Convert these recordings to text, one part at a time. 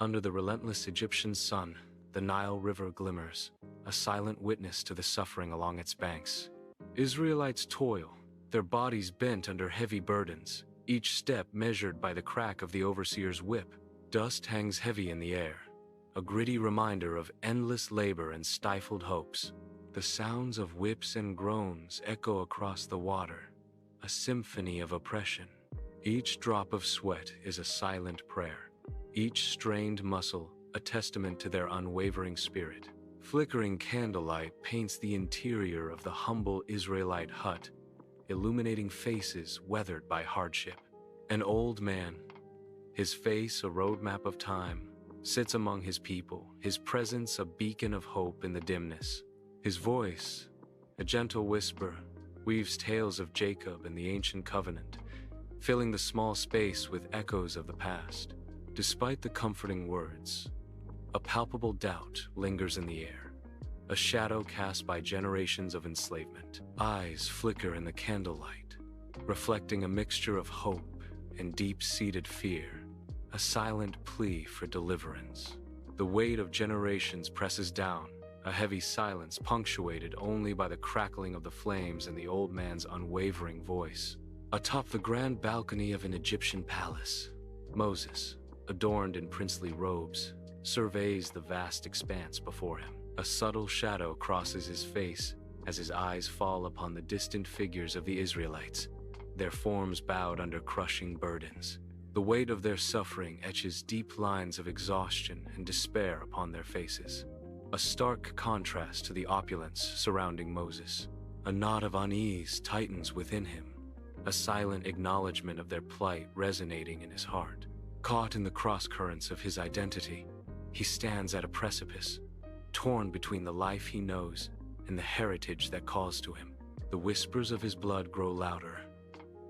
Under the relentless Egyptian sun, the Nile River glimmers, a silent witness to the suffering along its banks. Israelites toil, their bodies bent under heavy burdens, each step measured by the crack of the overseer's whip. Dust hangs heavy in the air, a gritty reminder of endless labor and stifled hopes. The sounds of whips and groans echo across the water, a symphony of oppression. Each drop of sweat is a silent prayer, each strained muscle a testament to their unwavering spirit. Flickering candlelight paints the interior of the humble Israelite hut, illuminating faces weathered by hardship. An old man, his face a roadmap of time, sits among his people, his presence a beacon of hope in the dimness. His voice, a gentle whisper, weaves tales of Jacob and the ancient covenant, filling the small space with echoes of the past. Despite the comforting words, a palpable doubt lingers in the air, a shadow cast by generations of enslavement. Eyes flicker in the candlelight, reflecting a mixture of hope and deep-seated fear, a silent plea for deliverance. The weight of generations presses down, a heavy silence punctuated only by the crackling of the flames and the old man's unwavering voice. Atop the grand balcony of an Egyptian palace, Moses, adorned in princely robes, surveys the vast expanse before him. A subtle shadow crosses his face as his eyes fall upon the distant figures of the Israelites, their forms bowed under crushing burdens. The weight of their suffering etches deep lines of exhaustion and despair upon their faces, a stark contrast to the opulence surrounding Moses. A knot of unease tightens within him, a silent acknowledgement of their plight resonating in his heart. Caught in the crosscurrents of his identity, he stands at a precipice, torn between the life he knows and the heritage that calls to him. The whispers of his blood grow louder,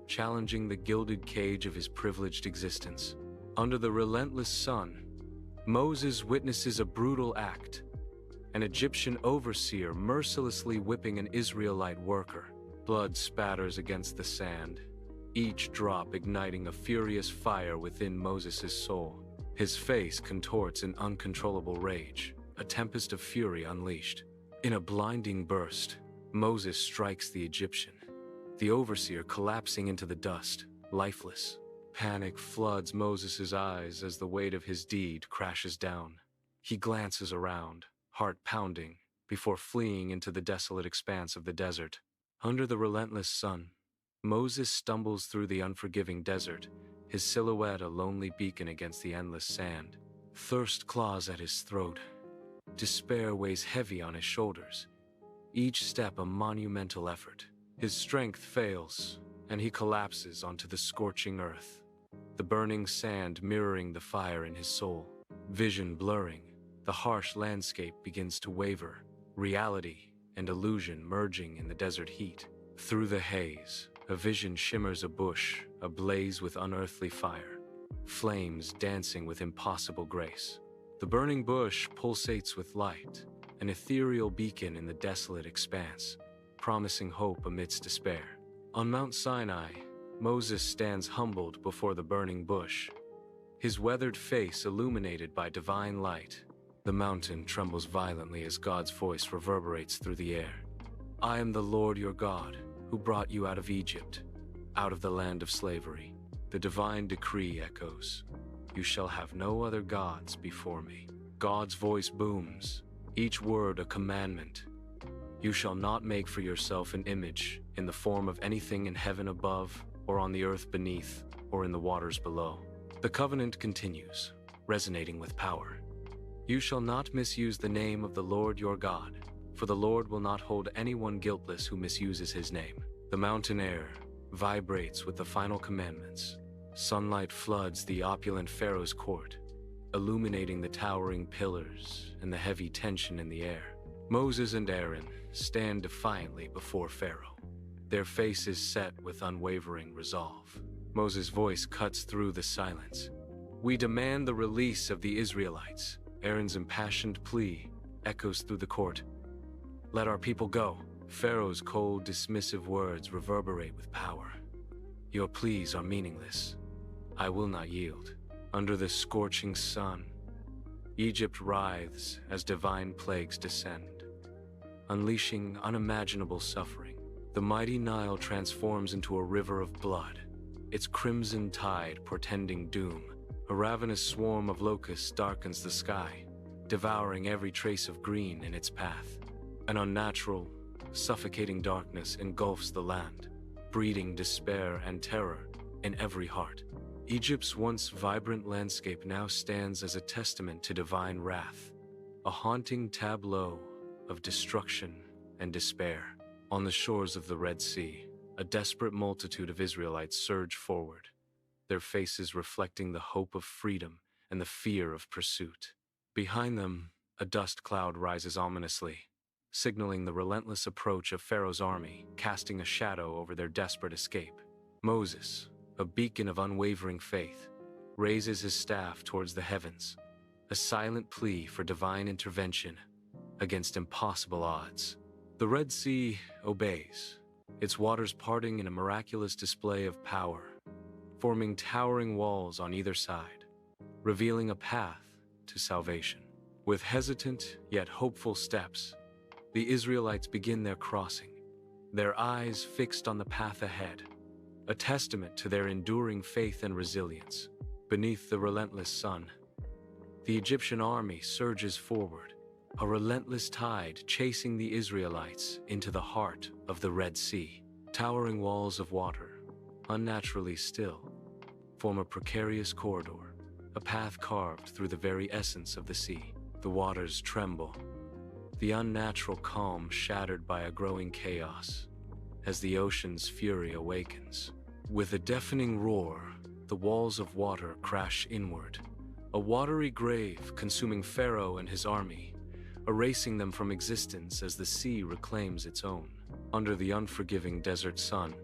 challenging the gilded cage of his privileged existence. Under the relentless sun, Moses witnesses a brutal act, an Egyptian overseer mercilessly whipping an Israelite worker. Blood spatters against the sand, each drop igniting a furious fire within Moses' soul. His face contorts in uncontrollable rage, a tempest of fury unleashed. In a blinding burst, Moses strikes the Egyptian, the overseer collapsing into the dust, lifeless. Panic floods Moses' eyes as the weight of his deed crashes down. He glances around, heart pounding, before fleeing into the desolate expanse of the desert. Under the relentless sun, Moses stumbles through the unforgiving desert, his silhouette a lonely beacon against the endless sand. Thirst claws at his throat. Despair weighs heavy on his shoulders, each step a monumental effort. His strength fails, and he collapses onto the scorching earth, the burning sand mirroring the fire in his soul. Vision blurring, the harsh landscape begins to waver, reality and illusion merging in the desert heat. Through the haze, a vision shimmers, a bush ablaze with unearthly fire, flames dancing with impossible grace. The burning bush pulsates with light, an ethereal beacon in the desolate expanse, promising hope amidst despair. On Mount Sinai, Moses stands humbled before the burning bush, his weathered face illuminated by divine light. The mountain trembles violently as God's voice reverberates through the air. I am the Lord your God, who brought you out of Egypt, out of the land of slavery. The divine decree echoes, you shall have no other gods before me. God's voice booms, each word a commandment. You shall not make for yourself an image in the form of anything in heaven above, or on the earth beneath, or in the waters below. The covenant continues, resonating with power. You shall not misuse the name of the Lord your God, for the Lord will not hold anyone guiltless who misuses his name. The mountain air vibrates with the final commandments. Sunlight floods the opulent Pharaoh's court, illuminating the towering pillars and the heavy tension in the air. Moses and Aaron stand defiantly before Pharaoh, their faces set with unwavering resolve. Moses' voice cuts through the silence. We demand the release of the Israelites. Aaron's impassioned plea echoes through the court. Let our people go. Pharaoh's cold, dismissive words reverberate with power. Your pleas are meaningless. I will not yield. Under the scorching sun, Egypt writhes as divine plagues descend, unleashing unimaginable suffering. The mighty Nile transforms into a river of blood, its crimson tide portending doom. A ravenous swarm of locusts darkens the sky, devouring every trace of green in its path. An unnatural, suffocating darkness engulfs the land, breeding despair and terror in every heart. Egypt's once vibrant landscape now stands as a testament to divine wrath, a haunting tableau of destruction and despair. On the shores of the Red Sea, a desperate multitude of Israelites surge forward, their faces reflecting the hope of freedom and the fear of pursuit. Behind them, a dust cloud rises ominously, signaling the relentless approach of Pharaoh's army, casting a shadow over their desperate escape. Moses, a beacon of unwavering faith, raises his staff towards the heavens, a silent plea for divine intervention against impossible odds. The Red Sea obeys, its waters parting in a miraculous display of power, forming towering walls on either side, revealing a path to salvation. With hesitant yet hopeful steps, the Israelites begin their crossing, their eyes fixed on the path ahead, a testament to their enduring faith and resilience. Beneath the relentless sun, the Egyptian army surges forward, a relentless tide chasing the Israelites into the heart of the Red Sea. Towering walls of water, unnaturally still, form a precarious corridor, a path carved through the very essence of the sea. The waters tremble, the unnatural calm shattered by a growing chaos, as the ocean's fury awakens. With a deafening roar, the walls of water crash inward, a watery grave consuming Pharaoh and his army, erasing them from existence as the sea reclaims its own. Under the unforgiving desert sun,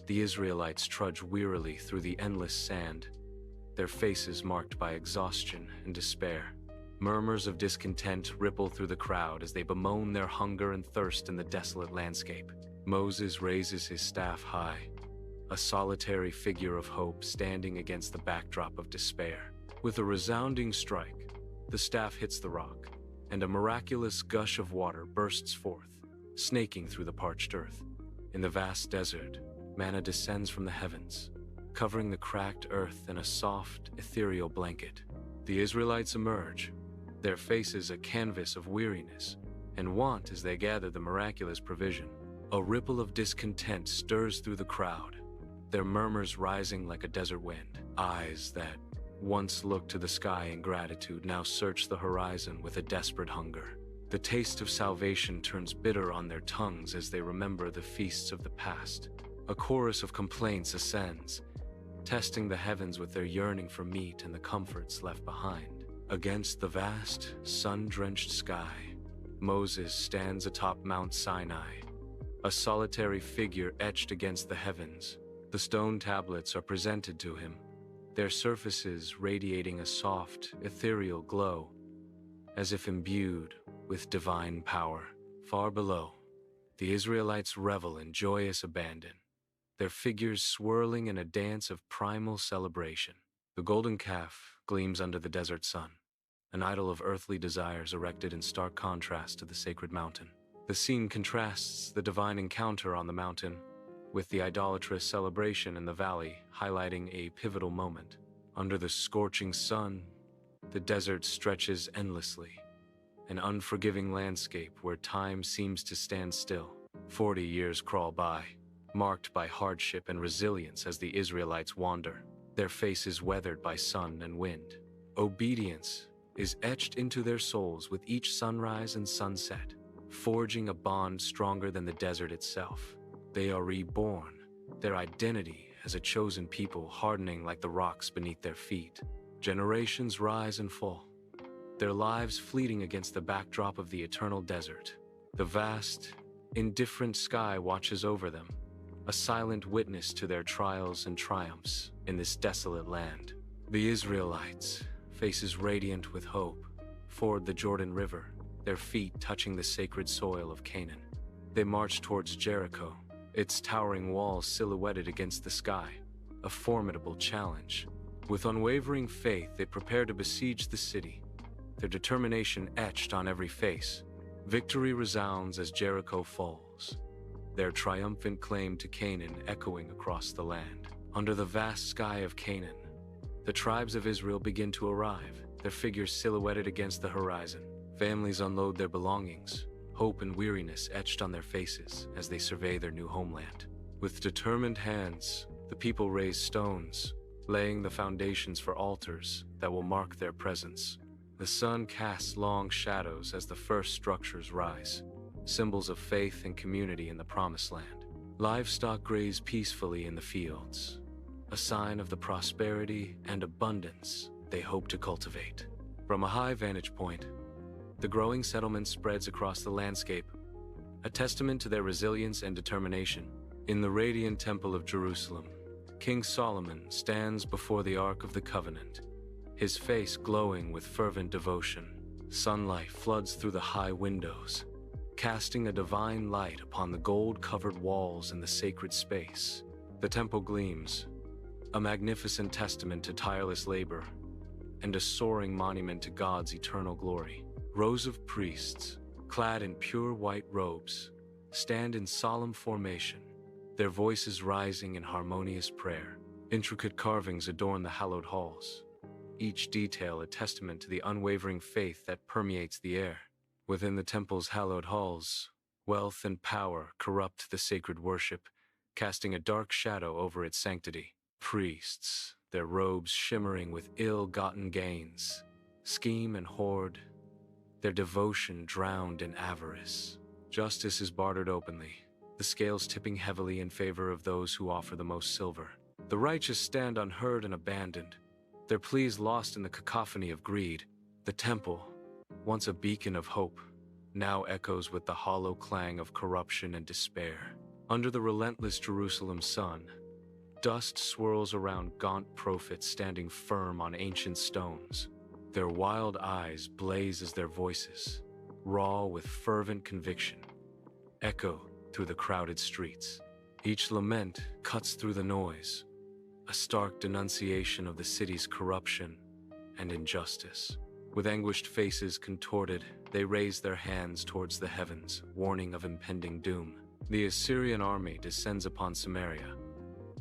the Israelites trudge wearily through the endless sand, their faces marked by exhaustion and despair. Murmurs of discontent ripple through the crowd as they bemoan their hunger and thirst in the desolate landscape. Moses raises his staff high, a solitary figure of hope standing against the backdrop of despair. With a resounding strike, the staff hits the rock, and a miraculous gush of water bursts forth, snaking through the parched earth. In the vast desert, manna descends from the heavens, covering the cracked earth in a soft, ethereal blanket. The Israelites emerge, their faces a canvas of weariness and want as they gather the miraculous provision. A ripple of discontent stirs through the crowd, their murmurs rising like a desert wind. Eyes that once looked to the sky in gratitude now search the horizon with a desperate hunger. The taste of salvation turns bitter on their tongues as they remember the feasts of the past. A chorus of complaints ascends, testing the heavens with their yearning for meat and the comforts left behind. Against the vast, sun-drenched sky, Moses stands atop Mount Sinai, a solitary figure etched against the heavens. The stone tablets are presented to him, their surfaces radiating a soft, ethereal glow, as if imbued with divine power. Far below, the Israelites revel in joyous abandon, their figures swirling in a dance of primal celebration. The golden calf gleams under the desert sun, an idol of earthly desires erected in stark contrast to the sacred mountain. The scene contrasts the divine encounter on the mountain with the idolatrous celebration in the valley, highlighting a pivotal moment. Under the scorching sun, the desert stretches endlessly, an unforgiving landscape where time seems to stand still. 40 years crawl by, marked by hardship and resilience as the Israelites wander, their faces weathered by sun and wind. Obedience is etched into their souls with each sunrise and sunset, forging a bond stronger than the desert itself. They are reborn, their identity as a chosen people hardening like the rocks beneath their feet. Generations rise and fall, their lives fleeting against the backdrop of the eternal desert. The vast, indifferent sky watches over them, a silent witness to their trials and triumphs in this desolate land. The Israelites, faces radiant with hope, ford the Jordan River, their feet touching the sacred soil of Canaan. They march towards Jericho, its towering walls silhouetted against the sky, a formidable challenge. With unwavering faith, they prepare to besiege the city, their determination etched on every face. Victory resounds as Jericho falls, their triumphant claim to Canaan echoing across the land. Under the vast sky of Canaan, the tribes of Israel begin to arrive, their figures silhouetted against the horizon. Families unload their belongings, hope and weariness etched on their faces as they survey their new homeland. With determined hands, the people raise stones, laying the foundations for altars that will mark their presence. The sun casts long shadows as the first structures rise, symbols of faith and community in the Promised Land. Livestock graze peacefully in the fields, a sign of the prosperity and abundance they hope to cultivate. From a high vantage point, the growing settlement spreads across the landscape, a testament to their resilience and determination. In the radiant Temple of Jerusalem, King Solomon stands before the Ark of the Covenant, his face glowing with fervent devotion. Sunlight floods through the high windows, casting a divine light upon the gold-covered walls in the sacred space. The temple gleams, a magnificent testament to tireless labor and a soaring monument to God's eternal glory. Rows of priests, clad in pure white robes, stand in solemn formation, their voices rising in harmonious prayer. Intricate carvings adorn the hallowed halls, each detail a testament to the unwavering faith that permeates the air. Within the temple's hallowed halls, wealth and power corrupt the sacred worship, casting a dark shadow over its sanctity. Priests, their robes shimmering with ill-gotten gains, scheme and hoard, their devotion drowned in avarice. Justice is bartered openly, the scales tipping heavily in favor of those who offer the most silver. The righteous stand unheard and abandoned, their pleas lost in the cacophony of greed. The temple, once a beacon of hope, now echoes with the hollow clang of corruption and despair. Under the relentless Jerusalem sun, dust swirls around gaunt prophets standing firm on ancient stones. Their wild eyes blaze as their voices, raw with fervent conviction, echo through the crowded streets. Each lament cuts through the noise, a stark denunciation of the city's corruption and injustice. With anguished faces contorted, they raise their hands towards the heavens, warning of impending doom. The Assyrian army descends upon Samaria,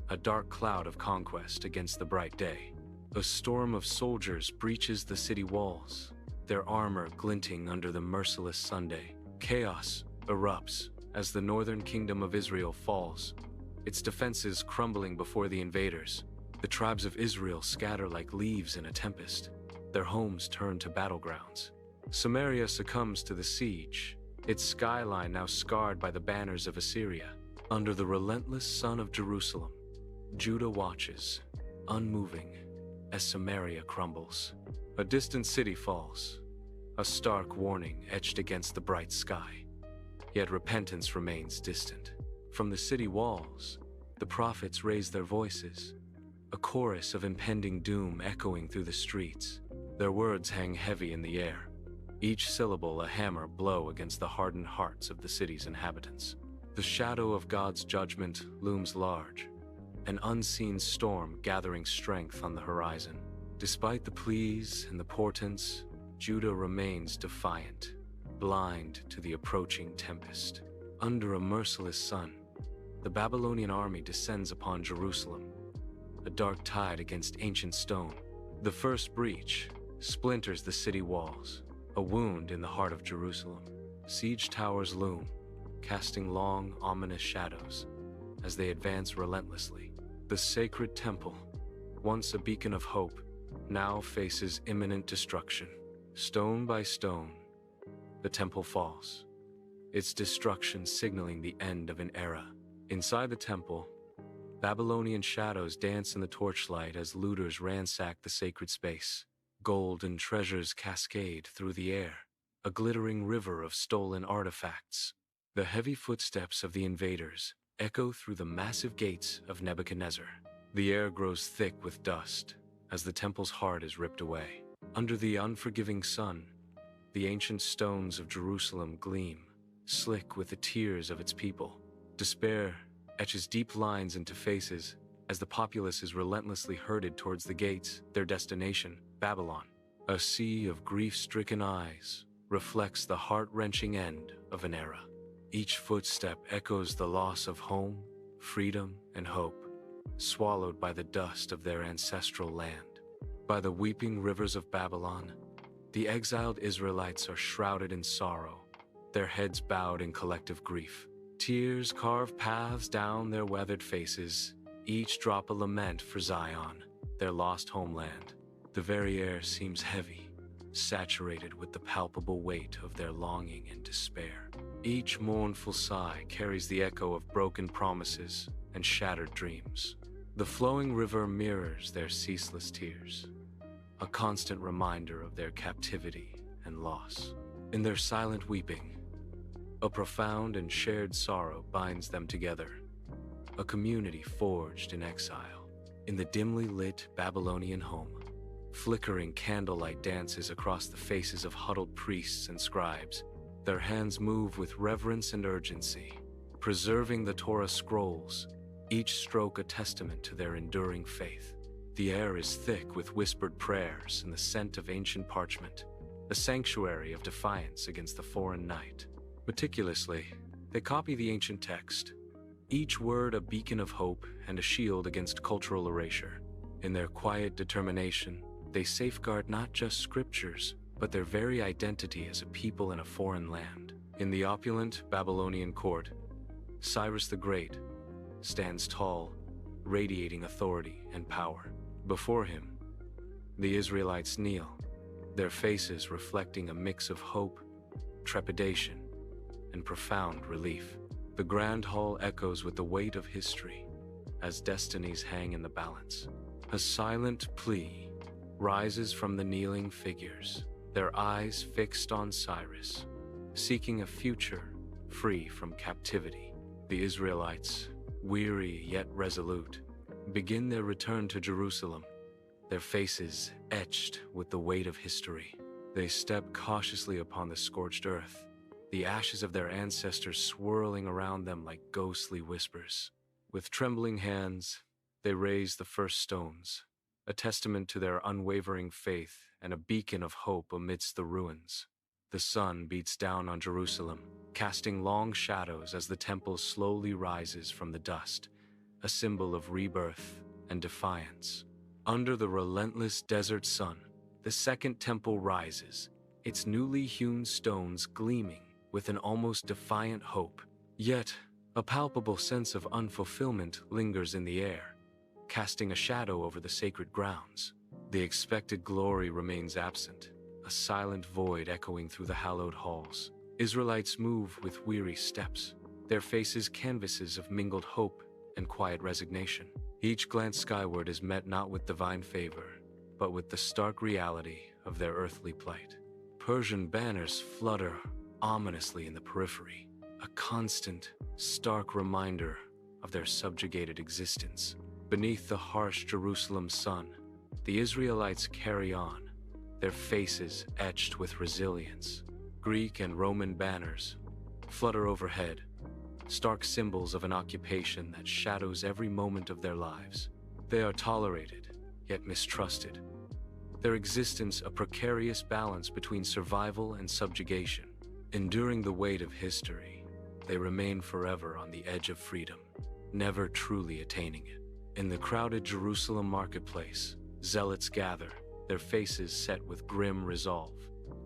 a dark cloud of conquest against the bright day. A storm of soldiers breaches the city walls, their armor glinting under the merciless Sunday. Chaos erupts as the northern kingdom of Israel falls, its defenses crumbling before the invaders. The tribes of Israel scatter like leaves in a tempest, their homes turn to battlegrounds. Samaria succumbs to the siege, its skyline now scarred by the banners of Assyria. Under the relentless sun of Jerusalem, Judah watches, unmoving, as Samaria crumbles. A distant city falls, a stark warning etched against the bright sky. Yet repentance remains distant. From the city walls, the prophets raise their voices, a chorus of impending doom echoing through the streets. Their words hang heavy in the air, each syllable a hammer blow against the hardened hearts of the city's inhabitants. The shadow of God's judgment looms large, an unseen storm gathering strength on the horizon. Despite the pleas and the portents, Judah remains defiant, blind to the approaching tempest. Under a merciless sun, the Babylonian army descends upon Jerusalem, a dark tide against ancient stone. The first breach splinters the city walls, a wound in the heart of Jerusalem. Siege towers loom, casting long, ominous shadows as they advance relentlessly. The sacred temple, once a beacon of hope, now faces imminent destruction. Stone by stone, the temple falls, its destruction signaling the end of an era. Inside the temple, Babylonian shadows dance in the torchlight as looters ransack the sacred space. Gold and treasures cascade through the air, a glittering river of stolen artifacts. The heavy footsteps of the invaders echo through the massive gates of Nebuchadnezzar. The air grows thick with dust as the temple's heart is ripped away. Under the unforgiving sun, the ancient stones of Jerusalem gleam, slick with the tears of its people. Despair etches deep lines into faces as the populace is relentlessly herded towards the gates, their destination, Babylon. A sea of grief-stricken eyes reflects the heart-wrenching end of an era. Each footstep echoes the loss of home, freedom, and hope, swallowed by the dust of their ancestral land. By the weeping rivers of Babylon, the exiled Israelites are shrouded in sorrow, their heads bowed in collective grief. Tears carve paths down their weathered faces, each drop a lament for Zion, their lost homeland. The very air seems heavy, saturated with the palpable weight of their longing and despair. Each mournful sigh carries the echo of broken promises and shattered dreams. The flowing river mirrors their ceaseless tears, a constant reminder of their captivity and loss. In their silent weeping, a profound and shared sorrow binds them together, a community forged in exile. In the dimly lit Babylonian home, flickering candlelight dances across the faces of huddled priests and scribes. Their hands move with reverence and urgency, preserving the Torah scrolls, each stroke a testament to their enduring faith. The air is thick with whispered prayers and the scent of ancient parchment, a sanctuary of defiance against the foreign night. Meticulously, they copy the ancient text, each word a beacon of hope and a shield against cultural erasure. In their quiet determination, they safeguard not just scriptures, but their very identity as a people in a foreign land. In the opulent Babylonian court, Cyrus the Great stands tall, radiating authority and power. Before him, the Israelites kneel, their faces reflecting a mix of hope, trepidation, and profound relief. The grand hall echoes with the weight of history as destinies hang in the balance. A silent plea rises from the kneeling figures, their eyes fixed on Cyrus, seeking a future free from captivity. The Israelites, weary yet resolute, begin their return to Jerusalem, their faces etched with the weight of history. They step cautiously upon the scorched earth, the ashes of their ancestors swirling around them like ghostly whispers. With trembling hands, they raise the first stones, a testament to their unwavering faith and a beacon of hope amidst the ruins. The sun beats down on Jerusalem, casting long shadows as the temple slowly rises from the dust, a symbol of rebirth and defiance. Under the relentless desert sun, the second temple rises, its newly hewn stones gleaming with an almost defiant hope. Yet, a palpable sense of unfulfillment lingers in the air, casting a shadow over the sacred grounds. The expected glory remains absent, a silent void echoing through the hallowed halls. Israelites move with weary steps, their faces canvases of mingled hope and quiet resignation. Each glance skyward is met not with divine favor, but with the stark reality of their earthly plight. Persian banners flutter ominously in the periphery, a constant, stark reminder of their subjugated existence. Beneath the harsh Jerusalem sun, the Israelites carry on, their faces etched with resilience. Greek and Roman banners flutter overhead, stark symbols of an occupation that shadows every moment of their lives. They are tolerated, yet mistrusted, their existence a precarious balance between survival and subjugation. Enduring the weight of history, they remain forever on the edge of freedom, never truly attaining it. In the crowded Jerusalem marketplace, zealots gather, their faces set with grim resolve.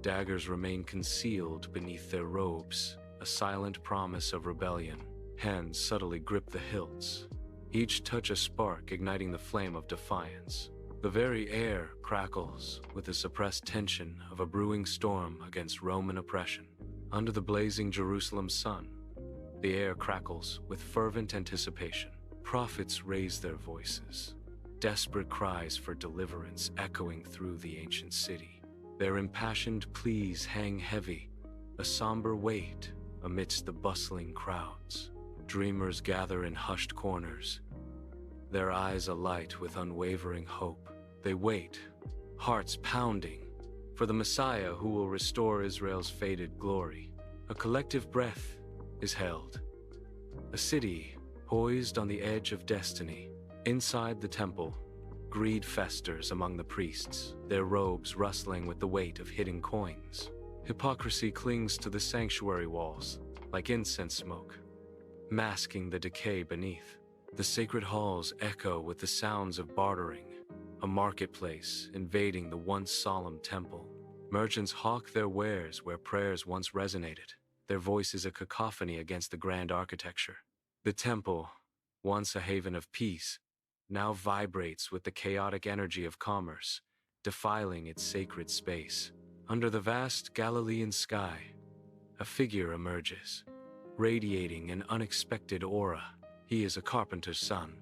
Daggers remain concealed beneath their robes, a silent promise of rebellion. Hands subtly grip the hilts, each touch a spark igniting the flame of defiance. The very air crackles with the suppressed tension of a brewing storm against Roman oppression. Under the blazing Jerusalem sun, the air crackles with fervent anticipation. Prophets raise their voices, desperate cries for deliverance echoing through the ancient city. Their impassioned pleas hang heavy, a somber weight amidst the bustling crowds. Dreamers gather in hushed corners, their eyes alight with unwavering hope. They wait, hearts pounding, for the Messiah who will restore Israel's faded glory. A collective breath is held. A city poised on the edge of destiny. Inside the temple, Greed festers among the priests, their robes rustling with the weight of hidden coins. Hypocrisy clings to the sanctuary walls, like incense smoke, masking the decay beneath. The sacred halls echo with the sounds of bartering, a marketplace invading the once solemn temple. Merchants hawk their wares where prayers once resonated, their voices a cacophony against the grand architecture. The temple, once a haven of peace, now vibrates with the chaotic energy of commerce, defiling its sacred space. Under the vast Galilean sky, a figure emerges, radiating an unexpected aura. He is a carpenter's son,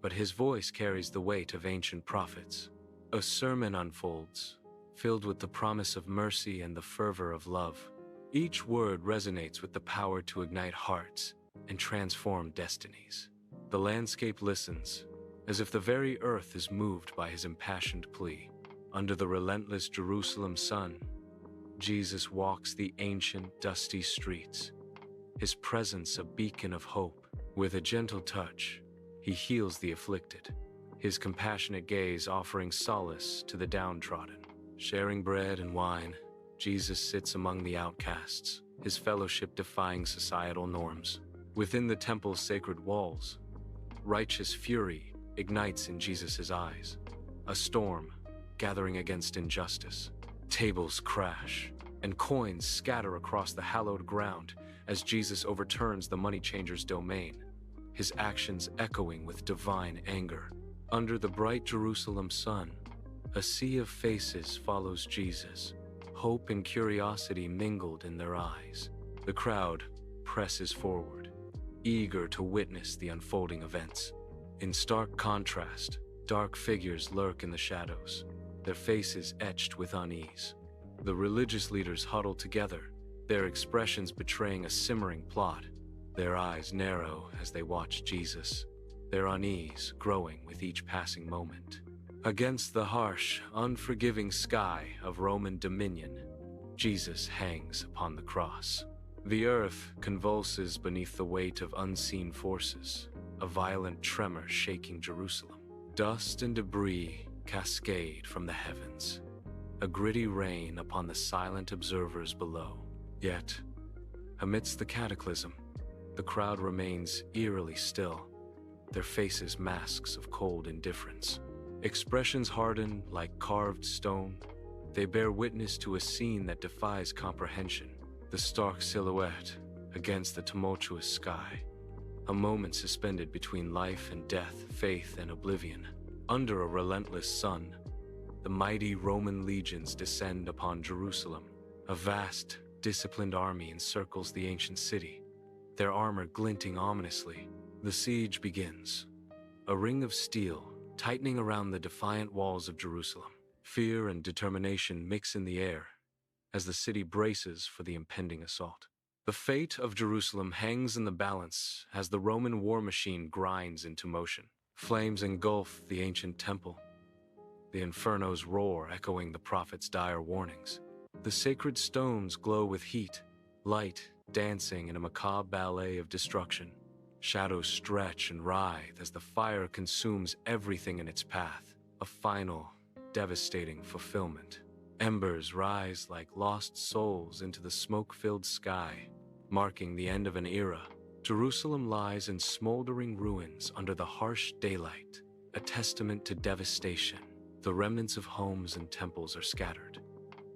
but his voice carries the weight of ancient prophets. A sermon unfolds, filled with the promise of mercy and the fervor of love. Each word resonates with the power to ignite hearts and transform destinies. The landscape listens, as if the very earth is moved by his impassioned plea. Under the relentless Jerusalem sun, Jesus walks the ancient, dusty streets, his presence a beacon of hope. With a gentle touch, he heals the afflicted, his compassionate gaze offering solace to the downtrodden. Sharing bread and wine, Jesus sits among the outcasts, his fellowship defying societal norms. Within the temple's sacred walls, righteous fury ignites in Jesus' eyes, a storm gathering against injustice. Tables crash, and coins scatter across the hallowed ground as Jesus overturns the money changer's domain, his actions echoing with divine anger. Under the bright Jerusalem sun, a sea of faces follows Jesus, hope and curiosity mingled in their eyes. The crowd presses forward, eager to witness the unfolding events. In stark contrast, dark figures lurk in the shadows, their faces etched with unease. The religious leaders huddle together, their expressions betraying a simmering plot. Their eyes narrow as they watch Jesus, their unease growing with each passing moment. Against the harsh, unforgiving sky of Roman dominion, Jesus hangs upon the cross. The earth convulses beneath the weight of unseen forces, a violent tremor shaking Jerusalem. Dust and debris cascade from the heavens, a gritty rain upon the silent observers below. Yet, amidst the cataclysm, the crowd remains eerily still, their faces masks of cold indifference. Expressions harden like carved stone. They bear witness to a scene that defies comprehension. The stark silhouette against the tumultuous sky, a moment suspended between life and death, faith and oblivion. Under a relentless sun, the mighty Roman legions descend upon Jerusalem. A vast, disciplined army encircles the ancient city, their armor glinting ominously. The siege begins, a ring of steel tightening around the defiant walls of Jerusalem. Fear and determination mix in the air as the city braces for the impending assault. The fate of Jerusalem hangs in the balance as the Roman war machine grinds into motion. Flames engulf the ancient temple, the infernos roar echoing the prophet's dire warnings. The sacred stones glow with heat, light dancing in a macabre ballet of destruction. Shadows stretch and writhe as the fire consumes everything in its path, a final, devastating fulfillment. Embers rise like lost souls into the smoke-filled sky, marking the end of an era. Jerusalem lies in smoldering ruins under the harsh daylight, a testament to devastation. The remnants of homes and temples are scattered,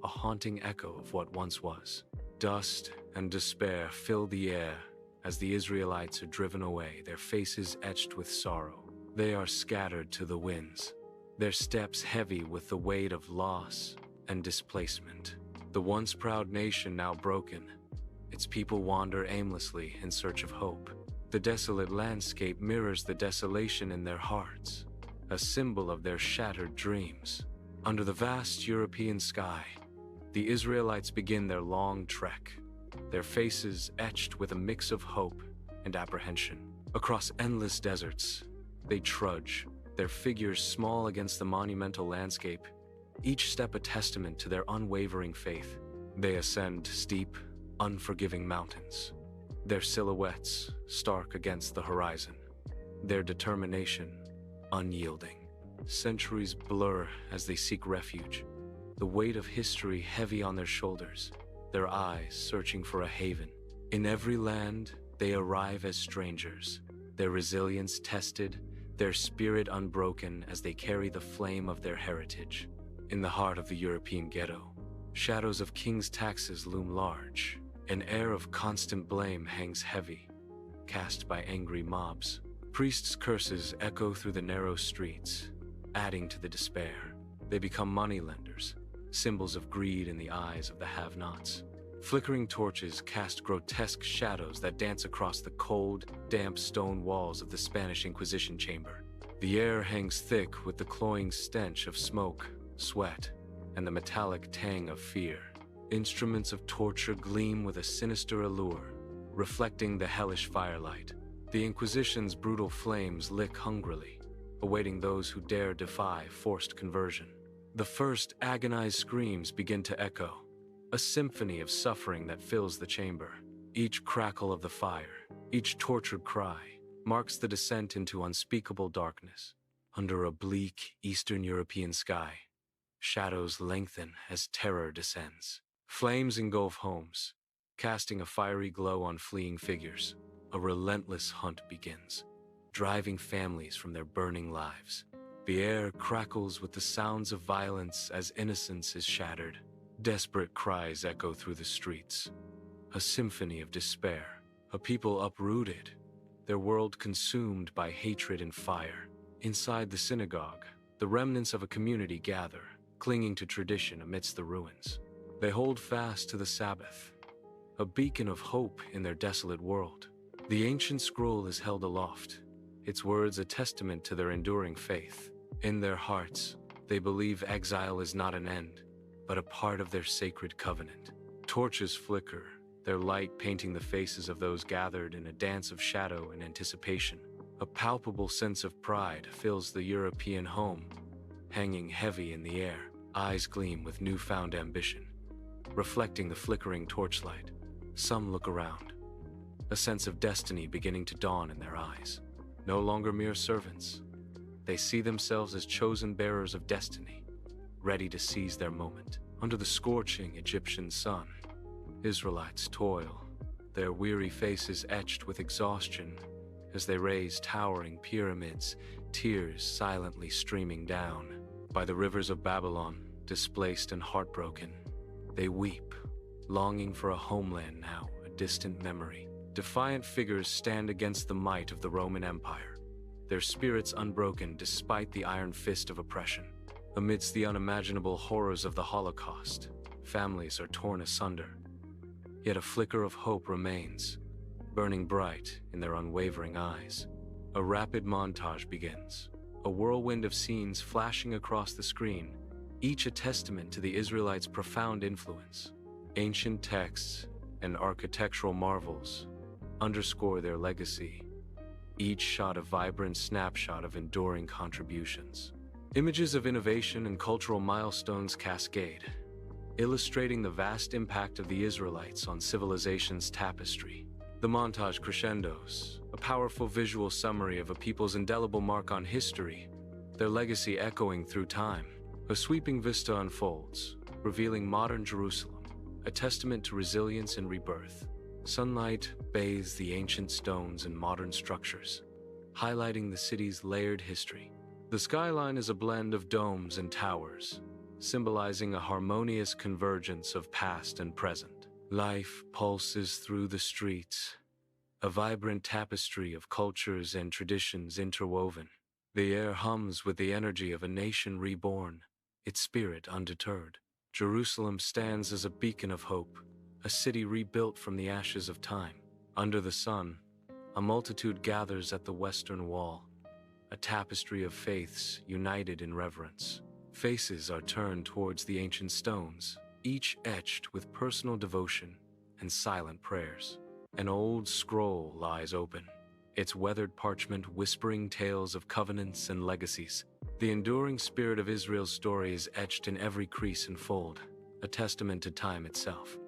a haunting echo of what once was. Dust and despair fill the air as the Israelites are driven away, their faces etched with sorrow. They are scattered to the winds, their steps heavy with the weight of loss and displacement. The once proud nation now broken, its people wander aimlessly in search of hope. The desolate landscape mirrors the desolation in their hearts, a symbol of their shattered dreams. Under the vast European sky, the Israelites begin their long trek, their faces etched with a mix of hope and apprehension. Across endless deserts, they trudge, their figures small against the monumental landscape, each step a testament to their unwavering faith. They ascend steep, unforgiving mountains, their silhouettes stark against the horizon, their determination unyielding. Centuries blur as they seek refuge, the weight of history heavy on their shoulders, their eyes searching for a haven. In every land, they arrive as strangers, their resilience tested, their spirit unbroken as they carry the flame of their heritage. In the heart of the European ghetto, shadows of king's taxes loom large. An air of constant blame hangs heavy, cast by angry mobs. Priests' curses echo through the narrow streets, adding to the despair. They become moneylenders, symbols of greed in the eyes of the have-nots. Flickering torches cast grotesque shadows that dance across the cold, damp stone walls of the Spanish Inquisition chamber. The air hangs thick with the cloying stench of smoke, sweat, and the metallic tang of fear. Instruments of torture gleam with a sinister allure, reflecting the hellish firelight. The Inquisition's brutal flames lick hungrily, awaiting those who dare defy forced conversion. The first agonized screams begin to echo, a symphony of suffering that fills the chamber. Each crackle of the fire, each tortured cry, marks the descent into unspeakable darkness. Under a bleak Eastern European sky, shadows lengthen as terror descends. Flames engulf homes, casting a fiery glow on fleeing figures. A relentless hunt begins, driving families from their burning lives. The air crackles with the sounds of violence as innocence is shattered. Desperate cries echo through the streets, a symphony of despair. A people uprooted, their world consumed by hatred and fire. Inside the synagogue, the remnants of a community gather, clinging to tradition amidst the ruins. They hold fast to the Sabbath, a beacon of hope in their desolate world. The ancient scroll is held aloft, its words a testament to their enduring faith. In their hearts, they believe exile is not an end, but a part of their sacred covenant. Torches flicker, their light painting the faces of those gathered in a dance of shadow and anticipation. A palpable sense of pride fills the European home, hanging heavy in the air. Eyes gleam with newfound ambition, reflecting the flickering torchlight. Some look around, a sense of destiny beginning to dawn in their eyes. No longer mere servants, they see themselves as chosen bearers of destiny, ready to seize their moment. Under the scorching Egyptian sun, Israelites toil, their weary faces etched with exhaustion as they raise towering pyramids, tears silently streaming down. By the rivers of Babylon, displaced and heartbroken, they weep, longing for a homeland now, a distant memory. Defiant figures stand against the might of the Roman Empire, their spirits unbroken despite the iron fist of oppression. Amidst the unimaginable horrors of the Holocaust, families are torn asunder. Yet a flicker of hope remains, burning bright in their unwavering eyes. A rapid montage begins, a whirlwind of scenes flashing across the screen, each a testament to the Israelites' profound influence. Ancient texts and architectural marvels underscore their legacy, each shot a vibrant snapshot of enduring contributions. Images of innovation and cultural milestones cascade, illustrating the vast impact of the Israelites on civilization's tapestry. The montage crescendos, a powerful visual summary of a people's indelible mark on history, their legacy echoing through time. A sweeping vista unfolds, revealing modern Jerusalem, a testament to resilience and rebirth. Sunlight bathes the ancient stones and modern structures, highlighting the city's layered history. The skyline is a blend of domes and towers, symbolizing a harmonious convergence of past and present. Life pulses through the streets, a vibrant tapestry of cultures and traditions interwoven. The air hums with the energy of a nation reborn, its spirit undeterred. Jerusalem stands as a beacon of hope, a city rebuilt from the ashes of time. Under the sun, a multitude gathers at the Western Wall, a tapestry of faiths united in reverence. Faces are turned towards the ancient stones, each etched with personal devotion and silent prayers. An old scroll lies open, its weathered parchment whispering tales of covenants and legacies. The enduring spirit of Israel's story is etched in every crease and fold, a testament to time itself.